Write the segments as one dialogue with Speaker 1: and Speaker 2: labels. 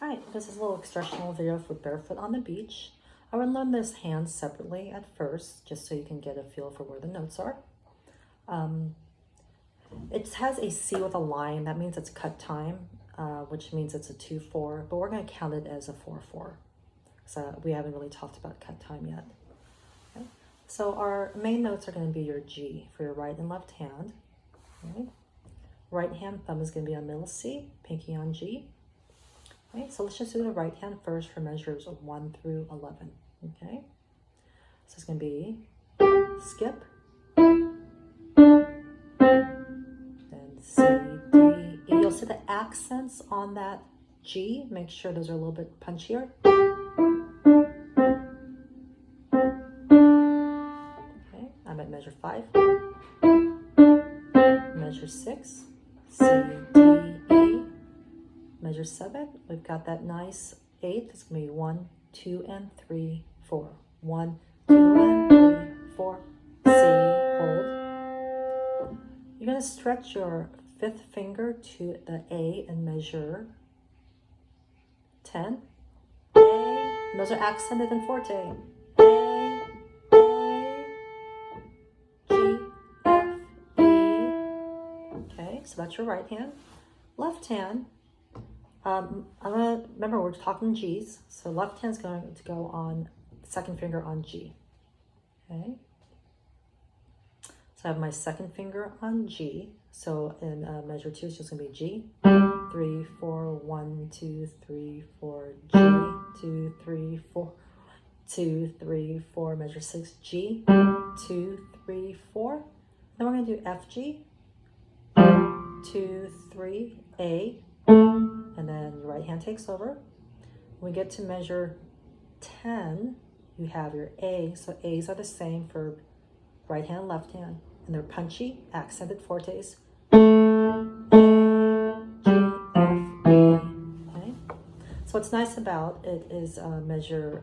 Speaker 1: Alright, this is a little instructional video for Barefoot on the beach. I would learn this hand separately at first, just so you can get a feel for where the notes are. It has a C with a line. That means it's cut time, which means it's a 2-4, but we're going to count it as a 4-4. So we haven't really talked about cut time yet. Okay. So our main notes are going to be your G for your right and left hand. Okay. Right hand thumb is going to be on middle C, pinky on G. Okay, so let's just do the right hand first for measures of 1 through 11. Okay, so it's going to be skip, then C, D, E. You'll see the accents on that G. Make sure those are a little bit punchier. Okay, I'm at measure 5, measure 6, C, D, E. Measure 7, we've got that nice 8. It's going to be 1, 2, and 3, 4. 1, 2, and 3, 4. C, hold. You're going to stretch your 5th finger to the A and measure 10. A. And those are accented and forte. A, G, F, E. Okay, so that's your right hand. Left hand. Remember we're talking G's, so left hand's going to go on second finger on G. Okay. So I have my second finger on G. So in measure 2, it's just going to be G. 3, 4, 1, 2, 3, 4, G. 2, 3, 4, 2, 3, 4. Measure 6, G. 2, 3, 4. Then we're going to do F, G. 2, 3, A. And then your right hand takes over. When we get to measure 10, you have your A. So A's are the same for right hand and left hand. And they're punchy, accented fortes. A, G, F, E. Okay? So what's nice about it is measure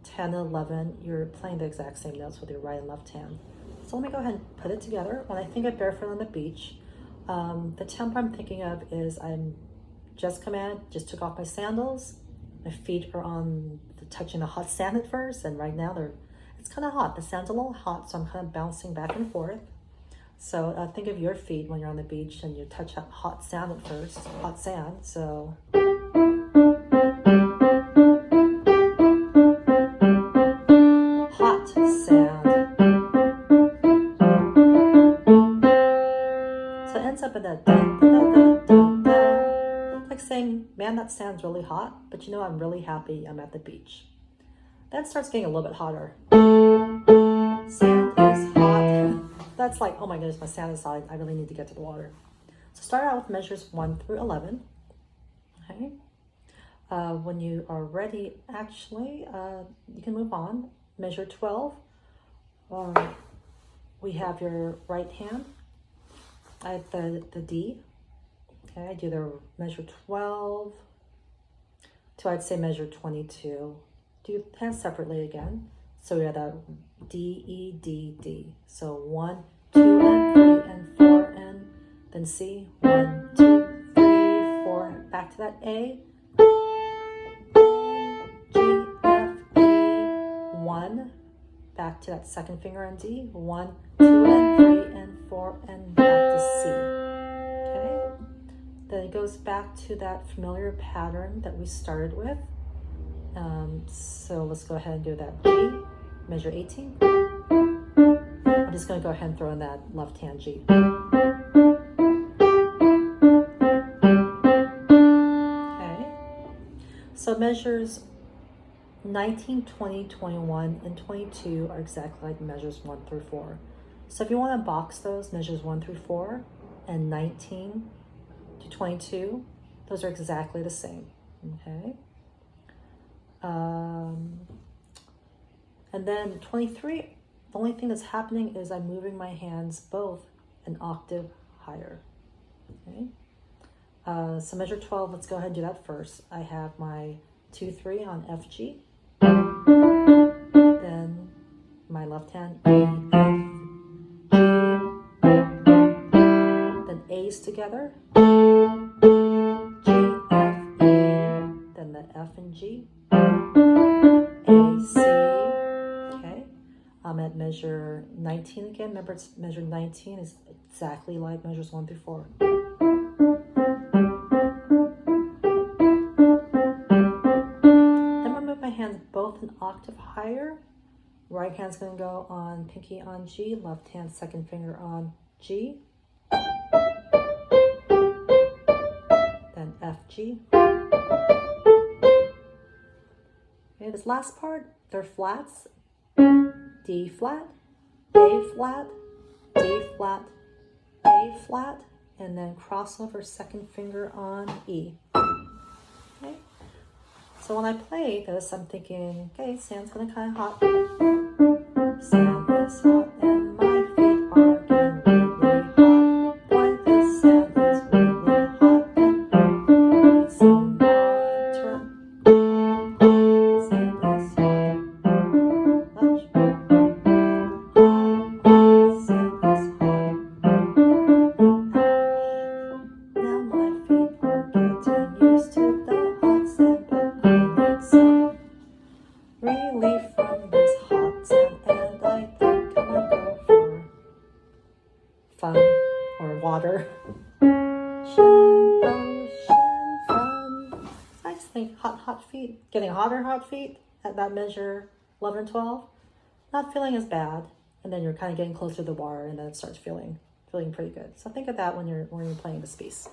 Speaker 1: 10 and 11, you're playing the exact same notes with your right and left hand. So let me go ahead and put it together. When I think of Barefoot on the beach, the tempo I'm thinking of is just took off my sandals. My feet are touching the hot sand at first, and right now it's kind of hot. The sand's a little hot, so I'm kind of bouncing back and forth. So think of your feet when you're on the beach and you touch that hot sand at first, hot sand. So hot sand. So it ends up in that like saying, man, that sand's really hot, but you know, I'm really happy I'm at the beach. Then it starts getting a little bit hotter. Sand is hot. That's like, oh my goodness, my sand is hot. I really need to get to the water. So start out with measures 1 through 11. Okay. When you are ready, actually, you can move on. Measure 12. We have your right hand. I have the D. Okay, I do the measure 12 to, I'd say, measure 22. Do hands separately again. So we have that D, E, D, D. So 1, 2, and 3, and 4, and then C. 1, 2, 3, 4. Back to that A. G, F, E. 1. Back to that second finger on D. 1, 2, and 3, and 4, and back to C. Then it goes back to that familiar pattern that we started with. So let's go ahead and do that G, measure 18. I'm just going to go ahead and throw in that left hand G. Okay. So measures 19, 20, 21, and 22 are exactly like measures 1 through 4. So if you want to box those, measures 1 through 4 and 19 to 22, those are exactly the same. Okay. And then 23, the only thing that's happening is I'm moving my hands both an octave higher. Okay. So measure 12, let's go ahead and do that first. I have my 2, 3 on F, G. Then my left hand E, F, G. Then A's together. G, F, E. Then the F and G, A, C, okay. I'm at measure 19 again. Remember, it's measure 19 is exactly like measures 1 through 4. Then I'm gonna move my hands both an octave higher. Right hand's gonna go on pinky on G, left hand second finger on G. Then F, G. Okay, this last part, they're flats. D flat, A flat, D flat, A flat, and then crossover second finger on E. Okay. So when I play this, I'm thinking, okay, sand's gonna kind of hot. Sand is hot and my feet are getting really hot. Boy, this sand is really hot and need some water. Sand is hot. Much. Sand is hot. Now my feet are getting used to the hot sand, but I need some relief from this hot sand, and I think I'm gonna go for fun or water. Ocean fun. Nice thing, hot feet. Getting hotter hot feet at that measure 11 and 12. Not feeling as bad, and then you're kind of getting closer to the water, and then it starts feeling pretty good. So think of that when you're playing this piece.